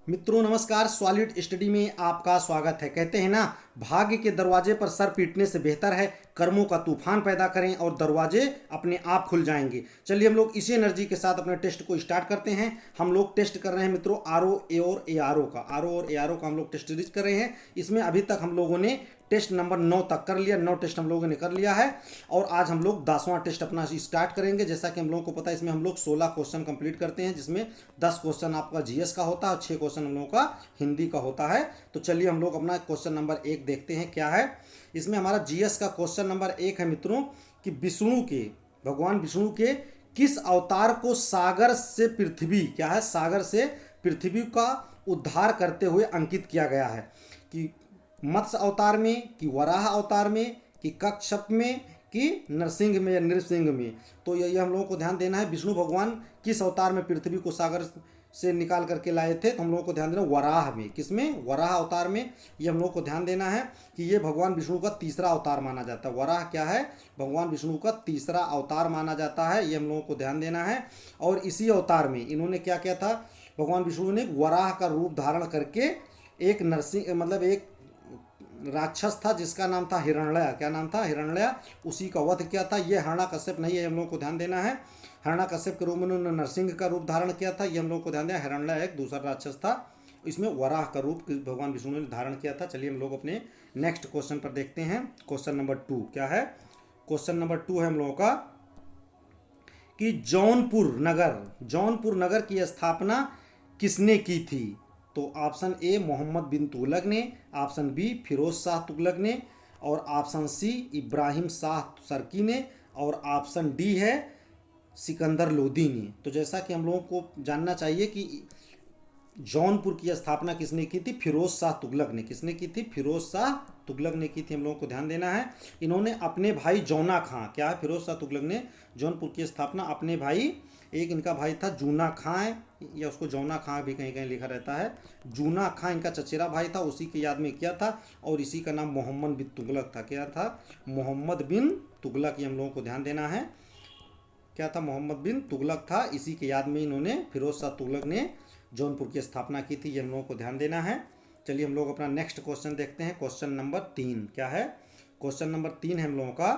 मित्रों नमस्कार। Solid study में आपका स्वागत है। कहते हैं ना, भाग्य के दरवाजे पर सर पीटने से बेहतर है कर्मों का तूफान पैदा करें और दरवाजे अपने आप खुल जाएंगे। चलिए हम लोग इसी एनर्जी के साथ अपने टेस्ट को स्टार्ट करते हैं। हम लोग टेस्ट कर रहे हैं मित्रों आर ओ और ए आर ओ का हम लोग टेस्ट सीरीज कर रहे हैं। इसमें अभी तक हम लोगों ने टेस्ट नंबर 9 तक कर लिया, 9 टेस्ट हम लोगों ने कर लिया है और आज हम लोग 10वां टेस्ट अपना स्टार्ट करेंगे। जैसा कि हम लोगों को पता है, इसमें हम लोग 16 क्वेश्चन कंप्लीट करते हैं, जिसमें 10 क्वेश्चन आपका जीएस का होता है और 6 क्वेश्चन हम लोगों का हिंदी का होता है। तो चलिए हम लोग अपना क्वेश्चन नंबर 1 देखते हैं क्या है। इसमें हमारा जीएस का क्वेश्चन नंबर 1 है मित्रों कि भगवान विष्णु के किस अवतार को सागर से पृथ्वी, क्या है, सागर से पृथ्वी का उद्धार करते हुए अंकित किया गया है? कि मत्स्य अवतार में, कि वराह अवतार में, कि कच्छप में, कि नरसिंह में या नृसिंह में। तो ये हम लोगों को ध्यान देना है। विष्णु भगवान किस अवतार में पृथ्वी को सागर से निकाल करके लाए थे? तो हम लोगों को ध्यान देना वराह में। किसमें? वराह अवतार में। ये हम लोगों को ध्यान देना है कि ये भगवान विष्णु का तीसरा अवतार माना जाता है। वराह क्या है? भगवान विष्णु का तीसरा अवतार माना जाता है। ये हम लोगों को ध्यान देना है। और इसी अवतार में इन्होंने क्या किया था? भगवान विष्णु ने वराह का रूप धारण करके एक नरसिंह, मतलब एक राक्षस था जिसका नाम था हिरण्यय। क्या नाम था? हिरण्यय। उसी का वध किया था। ये हिरण्यकश्यप नहीं है, हम लोगों को ध्यान देना है। हिरण्यकश्यप के रूप में उन्होंने नरसिंह का रूप धारण किया था, ये हम लोगों को ध्यान देना। हिरण्यय एक दूसरा राक्षस था, इसमें वराह का रूप भगवान विष्णु ने धारण किया था। चलिए हम लोग अपने नेक्स्ट क्वेश्चन पर देखते हैं। क्वेश्चन नंबर 2 क्या है? क्वेश्चन नंबर 2 है हम लोगों का कि जौनपुर नगर की स्थापना किसने की थी? तो ऑप्शन ए मोहम्मद बिन तुगलक ने, ऑप्शन बी फिरोज शाह तुगलक ने, और ऑप्शन सी इब्राहिम शाह सरकी ने, और ऑप्शन डी है सिकंदर लोदी ने। तो जैसा कि हम लोगों को जानना चाहिए कि जौनपुर की स्थापना किसने की थी? फिरोज शाह तुगलक ने। किसने की थी? फिरोज शाह तुगलक ने की थी। हम लोगों को ध्यान देना है। इन्होंने अपने भाई जौना खां, क्या है, फिरोज शाह तुगलक ने जौनपुर की स्थापना अपने भाई, एक इनका भाई था जूना खां है, या उसको जौना खां भी कहीं कहीं लिखा रहता है। जूना खां इनका चचेरा भाई था, उसी की याद में किया था। और इसी का नाम मोहम्मद बिन तुगलक था। क्या था? मोहम्मद बिन तुगलक। ये हम लोगों को ध्यान देना है। क्या था? मोहम्मद बिन तुगलक था। इसी के याद में इन्होंने, फिरोज शाह तुगलक ने, जौनपुर की स्थापना की थी। ये हम लोगों को ध्यान देना है। चलिए हम लोग अपना नेक्स्ट क्वेश्चन देखते हैं। क्वेश्चन नंबर 3 क्या है? क्वेश्चन नंबर 3 है हम लोगों का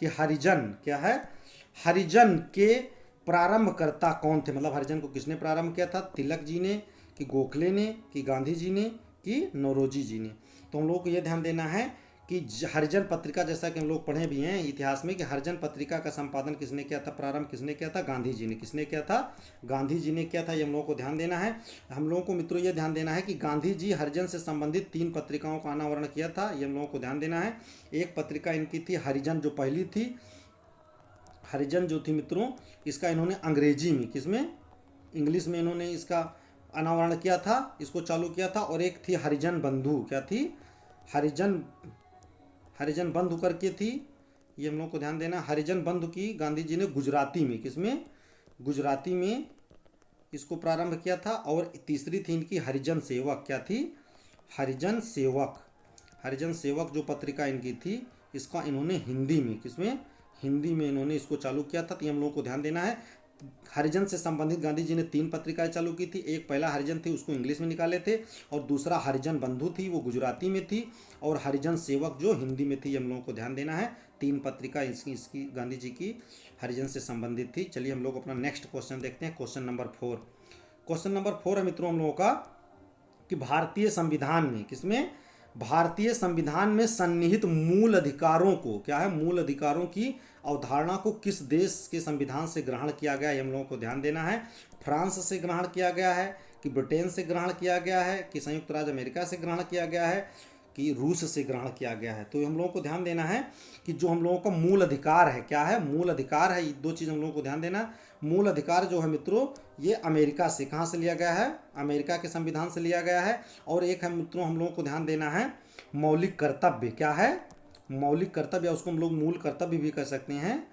कि हरिजन, क्या है, हरिजन के प्रारंभकर्ता कौन थे? मतलब हरिजन को किसने प्रारंभ किया था? तिलक जी ने, कि गोखले ने, कि गांधी जी ने, कि नौरोजी जी ने। तो हम लोग को यह ध्यान देना है कि हरिजन पत्रिका, जैसा कि हम लोग पढ़े भी हैं इतिहास में, कि हरिजन पत्रिका का संपादन किसने किया था? प्रारंभ किसने किया था? गांधी जी ने। किसने किया था? गांधी जी ने किया था। ये हम लोगों को ध्यान देना है। हम लोगों को मित्रों ये ध्यान देना है कि गांधी जी हरिजन से संबंधित 3 पत्रिकाओं का अनावरण किया था। ये हम लोगों को ध्यान देना है। एक पत्रिका इनकी थी हरिजन, जो पहली थी हरिजन जो थी मित्रों, इसका इन्होंने अंग्रेजी में, किसमें, इंग्लिश में इन्होंने इसका अनावरण किया था, इसको चालू किया था। और एक थी हरिजन बंधु। क्या थी? हरिजन बंधु करके थी। ये हम लोग को ध्यान देना। हरिजन बंधु की गांधी जी ने गुजराती में, किसमें, गुजराती में इसको प्रारंभ किया था। और तीसरी थी इनकी हरिजन सेवक। क्या थी? हरिजन सेवक। हरिजन सेवक जो पत्रिका इनकी थी, इसका इन्होंने हिंदी में, किसमें, हिंदी में इन्होंने इसको चालू किया था। तो ये हम लोग को ध्यान देना है। हरिजन से संबंधित गांधी जी ने 3 पत्रिकाएं चालू की थी। एक पहला हरिजन थी, उसको इंग्लिश में निकाले थे। और दूसरा हरिजन बंधु थी, वो गुजराती में थी। और हरिजन सेवक जो हिंदी में थी। हम लोगों को ध्यान देना है। 3 पत्रिका इसकी गांधी जी की हरिजन से संबंधित थी। चलिए हम लोग अपना नेक्स्ट क्वेश्चन देखते हैं। Question number 4। क्वेश्चन नंबर 4 है मित्रों हम लोगों का कि भारतीय संविधान में, किसमें, भारतीय संविधान में सन्निहित मूल अधिकारों को, क्या है, मूल अधिकारों की अवधारणा को किस देश के संविधान से ग्रहण किया गया है? हम लोगों को ध्यान देना है। फ्रांस से ग्रहण किया गया है, कि ब्रिटेन से ग्रहण किया गया है, कि संयुक्त राज्य अमेरिका से ग्रहण किया गया है, कि रूस से ग्रहण किया गया है? तो हम लोगों को ध्यान देना है कि जो हम लोगों का मूल अधिकार है, क्या है, मूल अधिकार है, ये 2 चीज़ हम लोगों को ध्यान देना। मूल अधिकार जो है मित्रों, ये अमेरिका से, कहाँ से लिया गया है? अमेरिका के संविधान से लिया गया है। और एक है मित्रों हम लोगों को ध्यान देना है मौलिक कर्तव्य। क्या है? मौलिक कर्तव्य, या उसको हम लोग मूल कर्तव्य भी कह सकते हैं।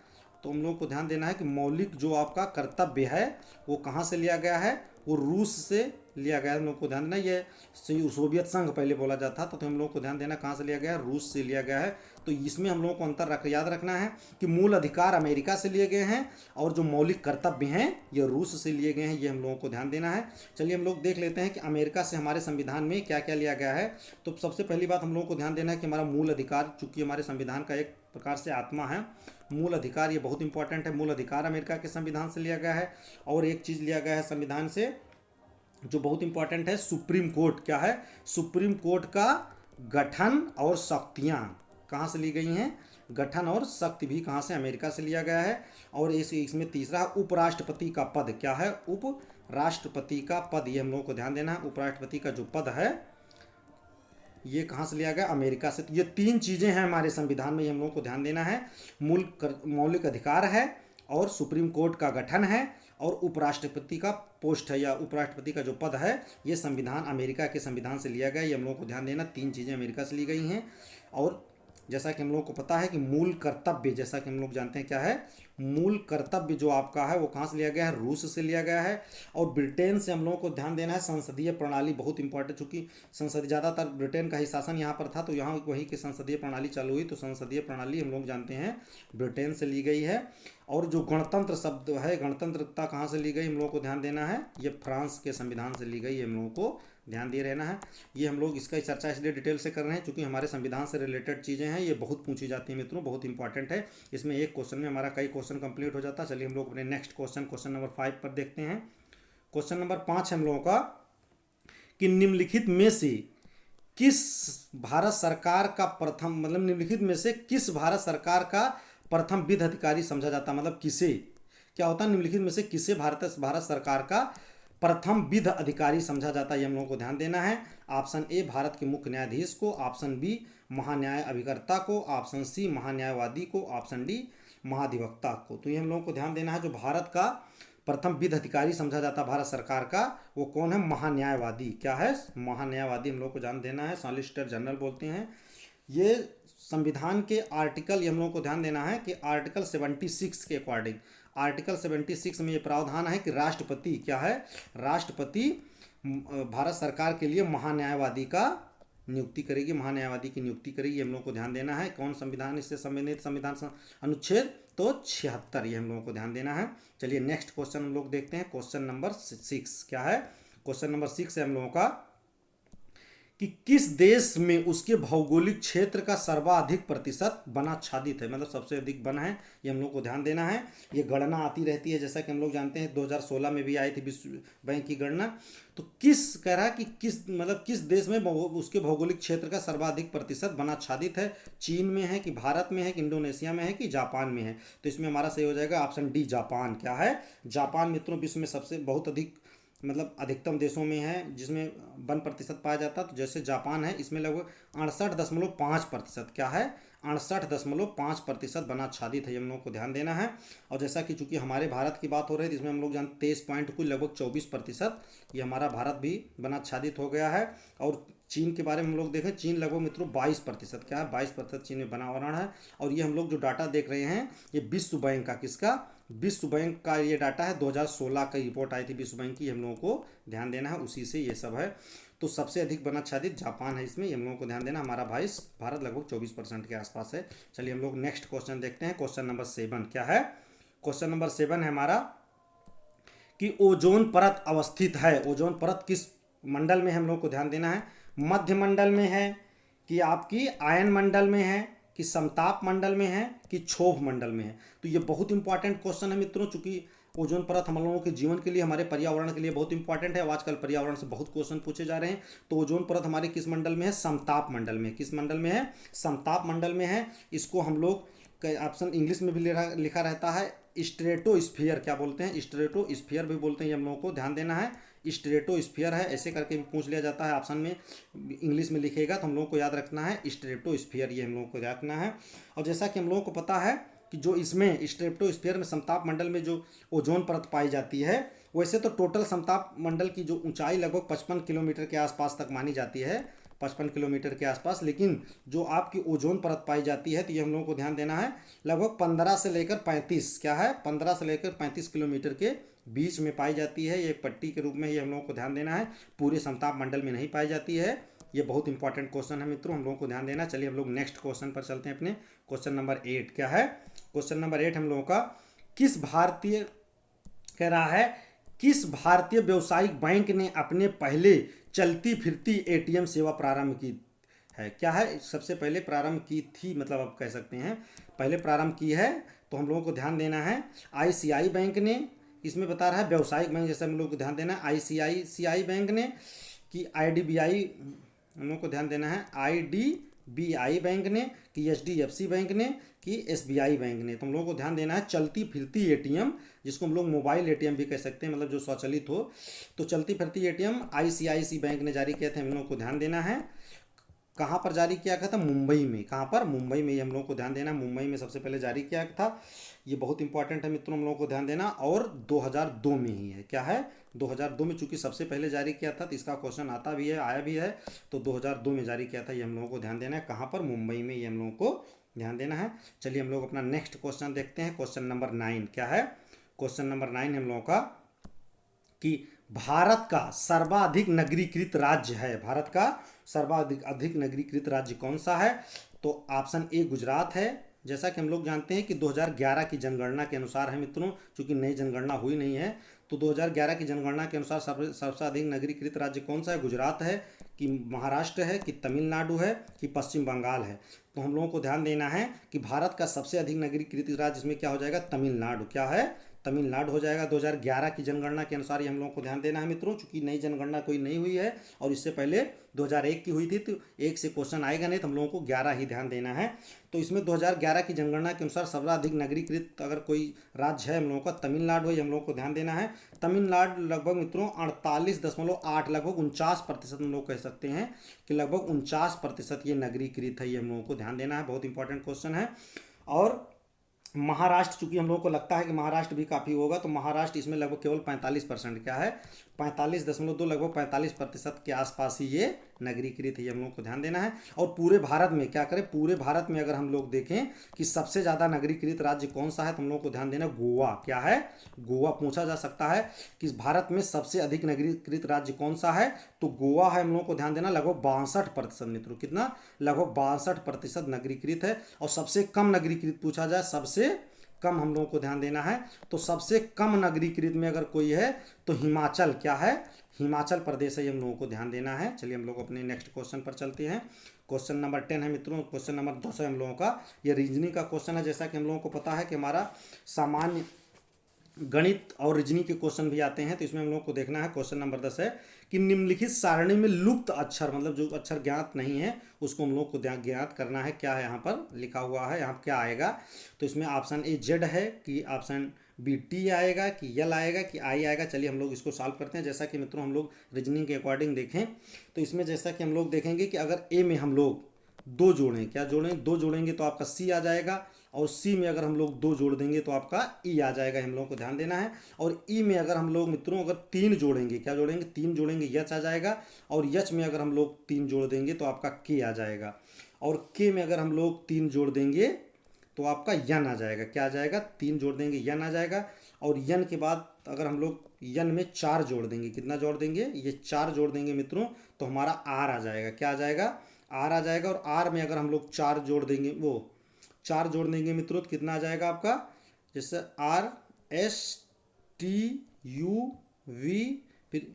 तो हम लोगों को ध्यान देना है कि मौलिक जो आपका कर्तव्य है वो कहाँ से लिया गया है? वो रूस से लिया गया है, हम लोग को ध्यान देना। ये सोवियत संघ पहले बोला जाता था, तो हम लोग को ध्यान देना कहाँ से लिया गया है, रूस से लिया गया है। तो इसमें हम लोगों को अंतर याद रखना है कि मूल अधिकार अमेरिका से लिए गए हैं और जो मौलिक कर्तव्य हैं ये रूस से लिए गए हैं, ये हम लोगों को ध्यान देना है। चलिए हम लोग देख लेते हैं कि अमेरिका से हमारे संविधान में क्या क्या लिया गया है। तो सबसे पहली बात हम लोगों को ध्यान देना है कि हमारा मूल अधिकार, चूंकि हमारे संविधान का एक प्रकार से आत्मा है, मूल अधिकार ये बहुत इंपॉर्टेंट है। मूल अधिकार अमेरिका के संविधान से लिया गया है। और एक चीज़ लिया गया है संविधान से जो बहुत इंपॉर्टेंट है, सुप्रीम कोर्ट। क्या है? सुप्रीम कोर्ट का गठन और शक्तियाँ कहाँ से ली गई हैं? गठन और शक्ति भी कहाँ से? अमेरिका से लिया गया है। और इसमें तीसरा उपराष्ट्रपति का पद। क्या है? उपराष्ट्रपति का पद, ये हम लोगों को ध्यान देना है। उपराष्ट्रपति का जो पद है ये कहाँ से लिया गया? अमेरिका से। तो ये तीन चीज़ें हैं हमारे संविधान में, ये हम लोगों को ध्यान देना है। मौलिक अधिकार है, और सुप्रीम कोर्ट का गठन है, और उपराष्ट्रपति का पोस्ट है या उपराष्ट्रपति का जो पद है ये संविधान अमेरिका के संविधान से लिया गया। ये हम लोगों को ध्यान देना, तीन चीज़ें अमेरिका से ली गई हैं। और जैसा कि हम लोगों को पता है कि मूल कर्तव्य, जैसा कि हम लोग जानते हैं क्या है, मूल कर्तव्य जो आपका है वो कहाँ से लिया गया है? रूस से लिया गया है। और ब्रिटेन से हम लोगों को ध्यान देना है, संसदीय प्रणाली बहुत इंपॉर्टेंट, चूंकि संसद ज़्यादातर ब्रिटेन का ही शासन यहाँ पर था, तो यहाँ वही की संसदीय प्रणाली चालू हुई, तो संसदीय प्रणाली हम लोग जानते हैं ब्रिटेन से ली गई है। और जो गणतंत्र शब्द है, गणतंत्रता कहाँ से ली गई हम लोगों को ध्यान देना है, ये फ्रांस के संविधान से ली गई, हम लोगों को ध्यान दिए रहना है। ये हम लोग इसका चर्चा इसलिए डिटेल से कर रहे हैं क्योंकि हमारे संविधान से रिलेटेड चीज़ें हैं, ये बहुत पूछी जाती हैं मित्रों, बहुत इंपॉर्टेंट है। इसमें एक क्वेश्चन में हमारा कई क्वेश्चन कंप्लीट हो जाता है। चलिए हम लोग अपने नेक्स्ट क्वेश्चन नंबर 5 पर देखते हैं। क्वेश्चन नंबर 5 है हम लोगों का कि निम्नलिखित में से किस भारत सरकार का प्रथम, मतलब निम्नलिखित में से किस भारत सरकार का प्रथम विधि अधिकारी समझा जाता, मतलब किसे, क्या होता है निम्नलिखित में से किसे भारत सरकार का प्रथम विधि अधिकारी समझा जाता है, ये हम लोगों को ध्यान देना है। ऑप्शन ए भारत के मुख्य न्यायाधीश को, ऑप्शन बी महान्याय अभिकर्ता को, ऑप्शन सी महान्यायवादी को, ऑप्शन डी महाधिवक्ता को। तो ये हम लोगों को ध्यान देना है, जो भारत का प्रथम विधि अधिकारी समझा जाता है भारत सरकार का, वो कौन है? महान्यायवादी। क्या है? महान्यायवादी हम लोग को ध्यान देना है, सॉलिसिटर जनरल बोलते हैं। ये संविधान के आर्टिकल, ये हम लोगों को ध्यान देना है कि आर्टिकल 76 के अकॉर्डिंग, आर्टिकल 76 में ये प्रावधान है कि राष्ट्रपति, क्या है? राष्ट्रपति भारत सरकार के लिए महान्यायवादी का नियुक्ति करेगी, महान्यायवादी की नियुक्ति करेगी, हम लोगों को ध्यान देना है। कौन संविधान इससे संबंधित? संविधान अनुच्छेद तो 76, ये हम लोगों को ध्यान देना है। चलिए नेक्स्ट क्वेश्चन हम लोग देखते हैं, क्वेश्चन नंबर 6। क्या है? क्वेश्चन नंबर 6 है हम लोगों का कि किस देश में उसके भौगोलिक क्षेत्र का सर्वाधिक प्रतिशत वन आच्छादित है, मतलब सबसे अधिक वन है, ये हम लोग को ध्यान देना है। ये गणना आती रहती है, जैसा कि हम लोग जानते हैं 2016 में भी आई थी विश्व बैंक की गणना। तो किस कह रहा है कि किस, मतलब किस देश में उसके भौगोलिक क्षेत्र का सर्वाधिक प्रतिशत वन आच्छादित है? चीन में है कि भारत में है कि इंडोनेशिया में है कि जापान में है? तो इसमें हमारा सही हो जाएगा ऑप्शन डी, जापान। क्या है? जापान मित्रों विश्व में सबसे बहुत अधिक, मतलब अधिकतम देशों में है जिसमें वन प्रतिशत पाया जाता है। तो जैसे जापान है, इसमें लगभग 68.5%, क्या है? 68.5% वन आच्छादित है, हम लोगों को ध्यान देना है। और जैसा कि चूंकि हमारे भारत की बात हो रही है, जिसमें हम लोग जानते 23 पॉइंट कुछ लगभग 24%, ये हमारा भारत भी वन आच्छादित हो गया है। और चीन के बारे में हम लोग देखें, चीन लगभग मित्रों 22%, क्या है? 22% चीन में वनावरण है। और ये हम लोग जो डाटा देख रहे हैं ये विश्व बैंक का, किसका? विश्व बैंक का ये डाटा है, 2016 की रिपोर्ट आई थी विश्व बैंक की, हम लोगों को ध्यान देना है, उसी से ये सब है। तो सबसे अधिक वन आच्छादित जापान है, इसमें हम लोगों को ध्यान देना। हमारा भारत लगभग 24% के आसपास है। चलिए हम लोग नेक्स्ट क्वेश्चन देखते हैं, क्वेश्चन नंबर 7। क्या है? क्वेश्चन नंबर 7 है हमारा कि ओजोन परत अवस्थित है, ओजोन परत किस मंडल में हम लोग को ध्यान देना है? मध्य मंडल में है कि आपकी आयन मंडल में है कि समताप मंडल में है कि क्षोभ मंडल में है? तो ये बहुत इंपॉर्टेंट क्वेश्चन है मित्रों, चूंकि ओजोन परत हम लोगों के जीवन के लिए, हमारे पर्यावरण के लिए बहुत इंपॉर्टेंट है। आजकल पर्यावरण से बहुत क्वेश्चन पूछे जा रहे हैं। तो ओजोन परत हमारे किस मंडल में है? समताप मंडल में। किस मंडल में है? समताप मंडल में है। इसको हम लोग ऑप्शन इंग्लिश में भी लिखा रहता है स्ट्रेटोस्फीयर, क्या बोलते हैं? स्ट्रेटोस्फीयर भी बोलते हैं, ये हम लोगों को ध्यान देना है। स्ट्रेटोस्फीयर है, ऐसे करके भी पूछ लिया जाता है, ऑप्शन में इंग्लिश में लिखेगा तो हम लोगों को याद रखना है स्ट्रेटोस्फीयर, ये हम लोगों को याद रखना है। और जैसा कि हम लोगों को पता है कि जो इसमें स्ट्रेटोस्फीयर में समताप मंडल में जो ओजोन परत पाई जाती है, वैसे तो टोटल समताप मंडल की जो ऊंचाई लगभग 55 किलोमीटर के आसपास तक मानी जाती है, 55 किलोमीटर के आसपास, लेकिन जो आपकी ओजोन परत पाई जाती है तो ये हम लोगों को ध्यान देना है लगभग 15 से लेकर 35, क्या है? 15 से लेकर 35 किलोमीटर के बीच में पाई जाती है, ये एक पट्टी के रूप में ही हम लोगों को ध्यान देना है, पूरे समताप मंडल में नहीं पाई जाती है। ये बहुत इंपॉर्टेंट क्वेश्चन है मित्रों, हम लोगों को ध्यान देना। चलिए हम लोग नेक्स्ट क्वेश्चन पर चलते हैं अपने। क्वेश्चन नंबर 8 क्या है? क्वेश्चन नंबर 8 हम लोगों का, किस भारतीय कह रहा है, किस भारतीय व्यावसायिक बैंक ने अपने पहले चलती फिरती एटीएम सेवा प्रारंभ की है? क्या है? सबसे पहले प्रारंभ की थी, मतलब आप कह सकते हैं पहले प्रारंभ की है। तो हम लोगों को ध्यान देना है आईसीआई बैंक ने, इसमें बता रहा है व्यावसायिक बैंक, जैसे हम लोग को ध्यान देना है आईसीआईसीआई बैंक ने, कि आईडीबीआई, हम लोग को ध्यान देना है आईडीबीआई बैंक ने, कि एचडीएफसी बैंक ने, कि एसबीआई बैंक ने। तो हम लोगों को ध्यान देना है चलती फिरती एटीएम, जिसको हम लोग मोबाइल एटीएम भी कह सकते हैं, मतलब जो स्वचालित हो। तो चलती फिरती एटीएम आईसीआईसी बैंक ने जारी किया था, हम लोगों को ध्यान देना है। कहाँ पर जारी किया गया था? मुंबई में। कहाँ पर? मुंबई में। ये हम लोगों को ध्यान देना, मुंबई में सबसे पहले जारी किया गया था। ये बहुत इंपॉर्टेंट है मित्रों, हम लोगों को ध्यान देना। और 2002 में ही है। क्या है? 2002 में, चूंकि सबसे पहले जारी किया था तो इसका क्वेश्चन आता भी है, आया भी है। तो 2002 में जारी किया था, ये हम लोगों को ध्यान देना है। कहाँ पर? मुंबई में, ये हम लोगों को ध्यान देना है। चलिए हम लोग अपना नेक्स्ट क्वेश्चन देखते हैं। क्वेश्चन नंबर 9 क्या है? क्वेश्चन नंबर 9 हम लोगों का, कि भारत का सर्वाधिक नगरीकृत राज्य है, भारत का सर्वाधिक नगरीकृत राज्य कौन सा है? तो ऑप्शन ए गुजरात है। जैसा कि हम लोग जानते हैं कि 2011 की जनगणना के अनुसार है मित्रों, चूंकि नई जनगणना हुई नहीं है, तो 2011 की जनगणना के अनुसार सबसे अधिक नगरीकृत राज्य कौन सा है? गुजरात है, कि महाराष्ट्र है, कि तमिलनाडु है, कि पश्चिम बंगाल है। तो हम लोगों को ध्यान देना है कि भारत का सबसे अधिक नगरीकृत राज्य इसमें क्या हो जाएगा? तमिलनाडु। क्या है? तमिलनाडु हो जाएगा। 2011 की जनगणना के अनुसार ये हम लोगों को ध्यान देना है मित्रों, चूंकि नई जनगणना कोई नहीं हुई है और इससे पहले 2001 की हुई थी, तो एक से क्वेश्चन आएगा नहीं, तो हम लोगों को 11 ही ध्यान देना है। तो इसमें 2011 की जनगणना के अनुसार सर्वाधिक नगरीकृत अगर कोई राज्य है हम लोगों का, तमिलनाडु है, ये हम लोगों को ध्यान देना है। तमिलनाडु लगभग मित्रों 48.8, लगभग 49% हम लोग कह सकते हैं कि लगभग 49% ये नगरीकृत है, ये हम लोगों को ध्यान देना है। बहुत इंपॉर्टेंट क्वेश्चन है। और महाराष्ट्र, चूंकि हम लोगों को लगता है कि महाराष्ट्र भी काफ़ी होगा, तो महाराष्ट्र इसमें लगभग केवल 45%, क्या है? 45.2, लगभग 45% के आसपास ही ये नगरीकृत है, ये हम लोग को ध्यान देना है। और पूरे भारत में क्या करें, पूरे भारत में अगर हम लोग देखें कि सबसे ज़्यादा नगरीकृत राज्य कौन सा है, तो हम लोग को ध्यान देना गोवा। क्या है? गोवा। पूछा जा सकता है कि भारत में सबसे अधिक नगरीकृत राज्य कौन सा है, तो गोवा है, हम लोग को ध्यान देना। लगभग 62% मित्रों, कितना? लगभग 62% नगरीकृत है। और सबसे कम नगरीकृत पूछा जाए, सबसे कम हम लोगों को ध्यान देना है, तो सबसे कम नगरीकृत में अगर कोई है तो हिमाचल। क्या है? हिमाचल प्रदेश है, ये हम लोगों को ध्यान देना है। चलिए हम लोग अपने नेक्स्ट क्वेश्चन पर चलते हैं। क्वेश्चन नंबर 10 है मित्रों। क्वेश्चन नंबर 10 है हम लोगों का, ये रीजनिंग का क्वेश्चन है। जैसा कि हम लोगों को पता है कि हमारा सामान्य गणित और रीजनिंग के क्वेश्चन भी आते हैं, तो इसमें हम लोग को देखना है। क्वेश्चन नंबर 10 है कि निम्नलिखित सारणी में लुप्त अक्षर, मतलब जो अक्षर ज्ञात नहीं है उसको हम लोग को ज्ञात करना है। क्या है यहाँ पर लिखा हुआ है, यहाँ क्या आएगा? तो इसमें ऑप्शन ए जेड है, कि ऑप्शन बी टी आएगा, कि यल आएगा, कि आई आएगा। चलिए हम लोग इसको सॉल्व करते हैं। जैसा कि मित्रों हम लोग रीजनिंग के अकॉर्डिंग देखें, तो इसमें जैसा कि हम लोग देखेंगे कि अगर ए में हम लोग 2 जोड़ें, क्या जोड़ें? 2 जोड़ेंगे तो आपका सी आ जाएगा। और सी में अगर हम लोग 2 जोड़ देंगे तो आपका ई आ जाएगा, हम लोगों को ध्यान देना है। और ई में अगर हम लोग मित्रों अगर 3 जोड़ेंगे, क्या जोड़ेंगे? 3 जोड़ेंगे, यच आ जाएगा। और यच में अगर हम लोग 3 जोड़ देंगे तो आपका के आ जाएगा। और के में अगर हम लोग 3 जोड़ देंगे तो आपका यन आ जाएगा। क्या आ जाएगा? 3 जोड़ देंगे, यन आ जाएगा। और यन के बाद अगर हम लोग यन में 4 जोड़ देंगे, कितना जोड़ देंगे? ये 4 जोड़ देंगे मित्रों, तो हमारा आर आ जाएगा। क्या आ जाएगा? आर आ जाएगा। और आर में अगर हम लोग 4 जोड़ देंगे, वो 4 जोड़ देंगे मित्रों, तो कितना आ जाएगा आपका? जैसे R S T U V, फिर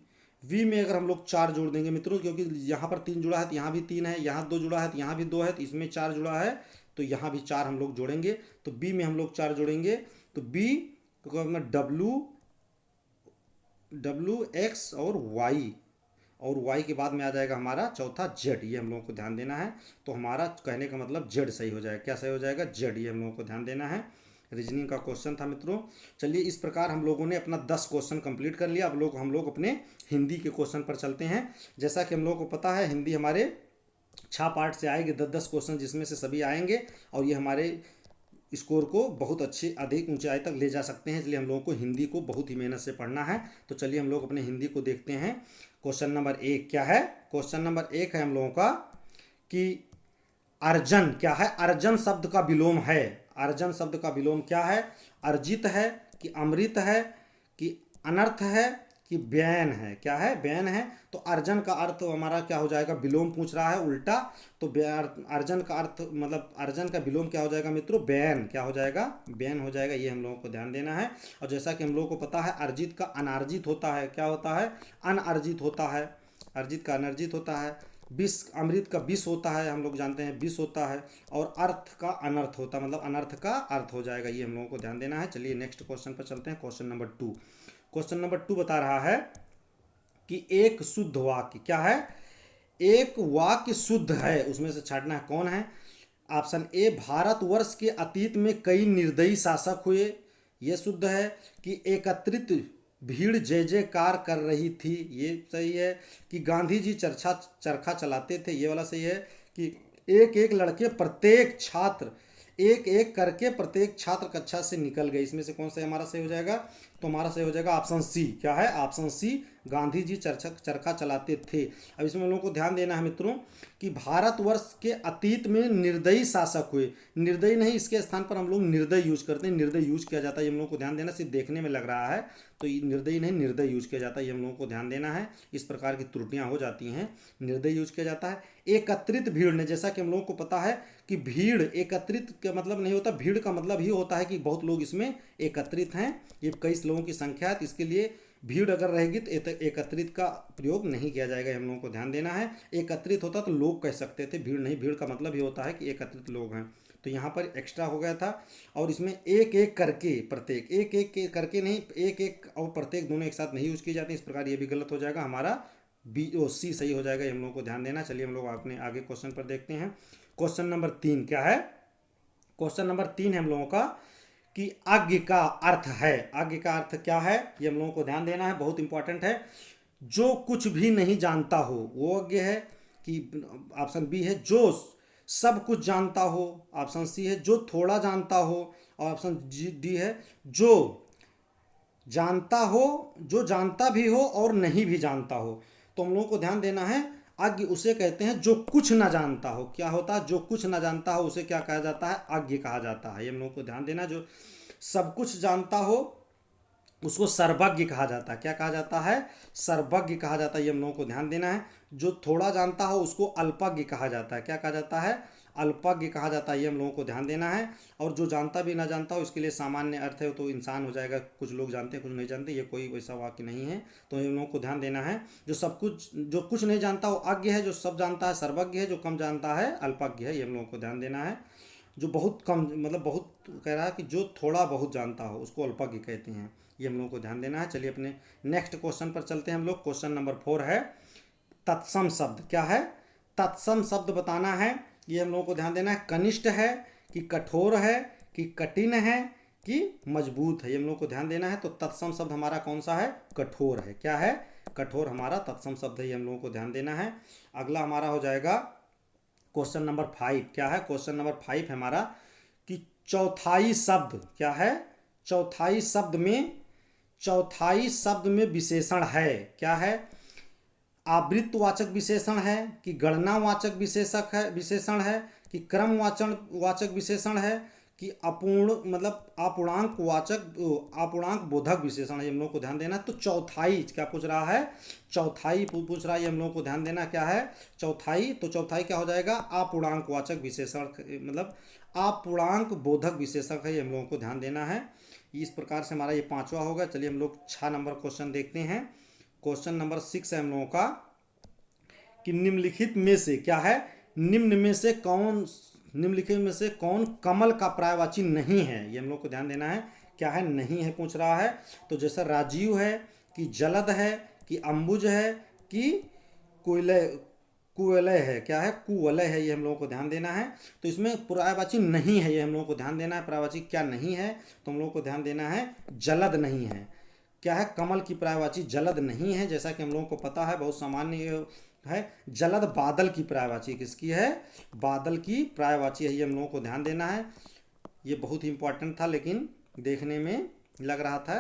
वी में अगर हम लोग 4 जोड़ देंगे मित्रों, क्योंकि यहाँ पर 3 जुड़ा है तो यहाँ भी 3 है, यहाँ 2 जुड़ा है तो यहाँ भी 2 है, तो इसमें 4 जुड़ा है तो यहाँ भी 4 हम लोग जोड़ेंगे। तो बी में हम लोग 4 जोड़ेंगे, तो बी को अपना डब्लू एक्स और वाई, और y के बाद में आ जाएगा हमारा चौथा z, ये हम लोगों को ध्यान देना है। तो हमारा कहने का मतलब z सही हो जाएगा। क्या सही हो जाएगा? z, ये हम लोगों को ध्यान देना है। रीजनिंग का क्वेश्चन था मित्रों। चलिए इस प्रकार हम लोगों ने अपना 10 क्वेश्चन कंप्लीट कर लिया। अब हम लोग अपने हिंदी के क्वेश्चन पर चलते हैं। जैसा कि हम लोगों को पता है हिंदी हमारे 6 पार्ट से आएंगे, 10-10 क्वेश्चन जिसमें से सभी आएंगे, और ये हमारे स्कोर को बहुत अच्छी अधिक ऊंचाई तक ले जा सकते हैं। इसलिए हम लोगों को हिंदी को बहुत ही मेहनत से पढ़ना है। तो चलिए हम लोग अपने हिंदी को देखते हैं। क्वेश्चन नंबर 1 क्या है? क्वेश्चन नंबर 1 है हम लोगों का कि अर्जन क्या है? अर्जन शब्द का विलोम है। अर्जन शब्द का विलोम क्या है? अर्जित है, कि अमृत है, कि अनर्थ है कि व्ययन है? क्या है? व्ययन है। तो अर्जन का अर्थ हमारा क्या हो जाएगा? विलोम पूछ रहा है उल्टा। तो अर्जन का अर्थ मतलब अर्जन का विलोम क्या हो जाएगा मित्रों? व्ययन। क्या हो जाएगा? व्ययन हो जाएगा। ये हम लोगों को ध्यान देना है। और जैसा कि हम लोगों को पता है अर्जित का अनार्जित होता है। क्या होता है? अनअर्जित होता है। अर्जित का अनर्जित होता है। विष, अमृत का विष होता है, हम लोग जानते हैं विष होता है। और अर्थ का अनर्थ होता है, मतलब अनर्थ का अर्थ हो जाएगा। ये हम लोगों को ध्यान देना है। चलिए नेक्स्ट क्वेश्चन पर चलते हैं। Question number 2। क्वेश्चन नंबर 2 बता रहा है कि एक शुद्ध वाक्य। क्या है? एक वाक्य शुद्ध है, उसमें से छांटना है कौन है। ऑप्शन ए, भारतवर्ष के अतीत में कई निर्दयी शासक हुए, ये शुद्ध है। कि एकत्रित भीड़ जय जयकार कर रही थी, ये सही है। कि गांधी जी चरखा चलाते थे, ये वाला सही है। कि एक एक लड़के प्रत्येक छात्र एक एक करके प्रत्येक छात्र कक्षा से निकल गए, इसमें से कौन सा हमारा सही हो जाएगा? तो हमारा सही हो जाएगा ऑप्शन सी। क्या है? ऑप्शन सी, गांधी जी चरखा चलाते थे। अब इसमें हम लोग को ध्यान देना है मित्रों कि भारतवर्ष के अतीत में निर्दयी शासक हुए। निर्दयी नहीं, इसके स्थान पर हम लोग निर्दय यूज करते हैं, निर्दय यूज किया जाता है। ये हम लोग को ध्यान देना। सिर्फ देखने में लग रहा है तो ये निर्दयी नहीं, निर्दय यूज किया जाता है। ये हम लोगों को ध्यान देना है। इस प्रकार की त्रुटियां हो जाती हैं, निर्दय यूज किया जाता है। एकत्रित भीड़ ने, जैसा कि हम लोगों को पता है कि भीड़ एकत्रित का मतलब नहीं होता, भीड़ का मतलब ही होता है कि बहुत लोग इसमें एकत्रित हैं, ये कई लोगों की संख्या है। तो इसके लिए भीड़ अगर रहेगी तो एकत्रित का प्रयोग नहीं किया जाएगा, हम लोगों को ध्यान देना है। एकत्रित होता तो लोग कह सकते थे, भीड़ नहीं। भीड़ का मतलब ही होता है कि एकत्रित लोग हैं। तो यहाँ पर एक्स्ट्रा हो गया था। और इसमें एक एक करके प्रत्येक, एक एक करके नहीं, एक एक और प्रत्येक दोनों एक साथ नहीं यूज की जाती। इस प्रकार ये भी गलत हो जाएगा, हमारा बी ओ सी सही हो जाएगा। हम लोगों को ध्यान देना। चलिए हम लोग अपने आगे क्वेश्चन पर देखते हैं। क्वेश्चन नंबर 3 क्या है? क्वेश्चन नंबर 3 है हम लोगों का कि आज्ञ का अर्थ है। आज्ञ का अर्थ क्या है? ये हम लोगों को ध्यान देना है, बहुत इंपॉर्टेंट है। जो कुछ भी नहीं जानता हो वो आज्ञ है। कि ऑप्शन बी है जो सब कुछ जानता हो, ऑप्शन सी है जो थोड़ा जानता हो, और ऑप्शन डी है जो जानता हो, जो जानता भी हो और नहीं भी जानता हो। तो हम लोगों को ध्यान देना है, अज्ञ उसे कहते हैं जो कुछ ना जानता हो। क्या होता है? जो कुछ ना जानता हो उसे क्या कहा जाता है? अज्ञ कहा जाता है। ये हम लोगों को ध्यान देना। जो सब कुछ जानता हो उसको सर्वज्ञ कहा जाता है। क्या कहा जाता है? सर्वज्ञ कहा जाता है। ये हम लोगों को ध्यान देना है। जो थोड़ा जानता हो उसको अल्पज्ञ कहा जाता है। क्या कहा जाता है? अल्पज्ञ कहा जाता है। ये हम लोगों को ध्यान देना है। और जो जानता भी ना जानता हो इसके लिए सामान्य अर्थ है, तो इंसान हो जाएगा। कुछ लोग जानते हैं कुछ नहीं जानते, ये कोई वैसा वाक्य नहीं है। तो ये हम लोगों को ध्यान देना है। जो कुछ नहीं जानता वो अज्ञ है, जो सब जानता है सर्वज्ञ है, जो कम जानता है अल्पज्ञ है। ये हम लोगों को ध्यान देना है। जो बहुत कम मतलब बहुत कह रहा है कि जो थोड़ा बहुत जानता हो उसको अल्पज्ञ कहते हैं। ये हम लोगों को ध्यान देना है। चलिए अपने नेक्स्ट क्वेश्चन पर चलते हैं हम लोग। क्वेश्चन नंबर 4 है तत्सम शब्द। क्या है? तत्सम शब्द बताना है। ये हम लोगों को ध्यान देना है। कनिष्ठ है कि कठोर है कि कठिन है कि मजबूत है, ये हम लोगों को ध्यान देना है। तो तत्सम शब्द हमारा कौन सा है? कठोर है। क्या है? कठोर हमारा तत्सम शब्द है। ये हम लोगों को ध्यान देना है। अगला हमारा हो जाएगा क्वेश्चन नंबर 5। क्या है? क्वेश्चन नंबर 5 है हमारा कि चौथाई शब्द। क्या है? चौथाई शब्द में विशेषण है। क्या है? आवृत्तवाचक विशेषण है कि गणनावाचक विशेषण है कि क्रमवाचक विशेषण है कि अपूर्ण मतलब अपूर्णांक बोधक विशेषण है। ये हम लोग को ध्यान देना। तो चौथाई क्या पूछ रहा है? चौथाई पूछ रहा है। ये हम लोग को ध्यान देना। क्या है? चौथाई। तो चौथाई क्या हो जाएगा? अपूर्णांकवाचक विशेषण, मतलब अपूर्णांक बोधक विशेषक है। ये हम लोगों को ध्यान देना है। इस प्रकार से हमारा ये 5वां होगा। चलिए हम लोग 6 नंबर क्वेश्चन देखते हैं। क्वेश्चन नंबर 6 है हम लोगों का कि निम्नलिखित में से क्या है? निम्नलिखित में से कौन कमल का पर्यायवाची नहीं है? ये हम लोग को ध्यान देना है। क्या है? नहीं है पूछ रहा है। तो जैसा राजीव है कि जलद है कि अंबुज है कि कुवलय है। क्या है? कुवलय है। ये हम लोगों को ध्यान देना है। तो इसमें पर्यायवाची नहीं है, ये हम लोगों को ध्यान देना है। पर्यायवाची क्या नहीं है? तो हम लोगों को ध्यान देना है जलद नहीं है। क्या है? कमल की पर्यायवाची जलद नहीं है। जैसा कि हम लोगों को पता है, बहुत सामान्य है। जलद बादल की पर्यायवाची किसकी है? बादल की पर्यायवाची है। ये हम लोगों को ध्यान देना है। ये बहुत ही इंपॉर्टेंट था लेकिन देखने में लग रहा था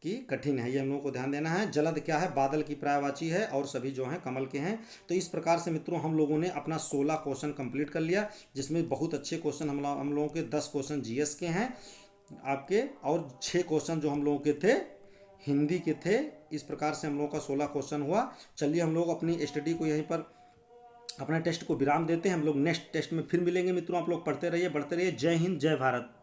कि कठिन है। ये हम लोगों को ध्यान देना है। जलद क्या है? बादल की पर्यायवाची है और सभी जो हैं कमल के हैं। तो इस प्रकार से मित्रों हम लोगों ने अपना 16 क्वेश्चन कंप्लीट कर लिया, जिसमें बहुत अच्छे क्वेश्चन हम लोगों के 10 क्वेश्चन जीएस के हैं आपके, और 6 क्वेश्चन जो हम लोगों के थे हिंदी के थे। इस प्रकार से हम लोगों का 16 क्वेश्चन हुआ। चलिए हम लोग अपनी स्टडी को यहीं पर अपना टेस्ट को विराम देते हैं। हम लोग नेक्स्ट टेस्ट में फिर मिलेंगे मित्रों। आप लोग पढ़ते रहिए, बढ़ते रहिए। जय हिंद, जय भारत।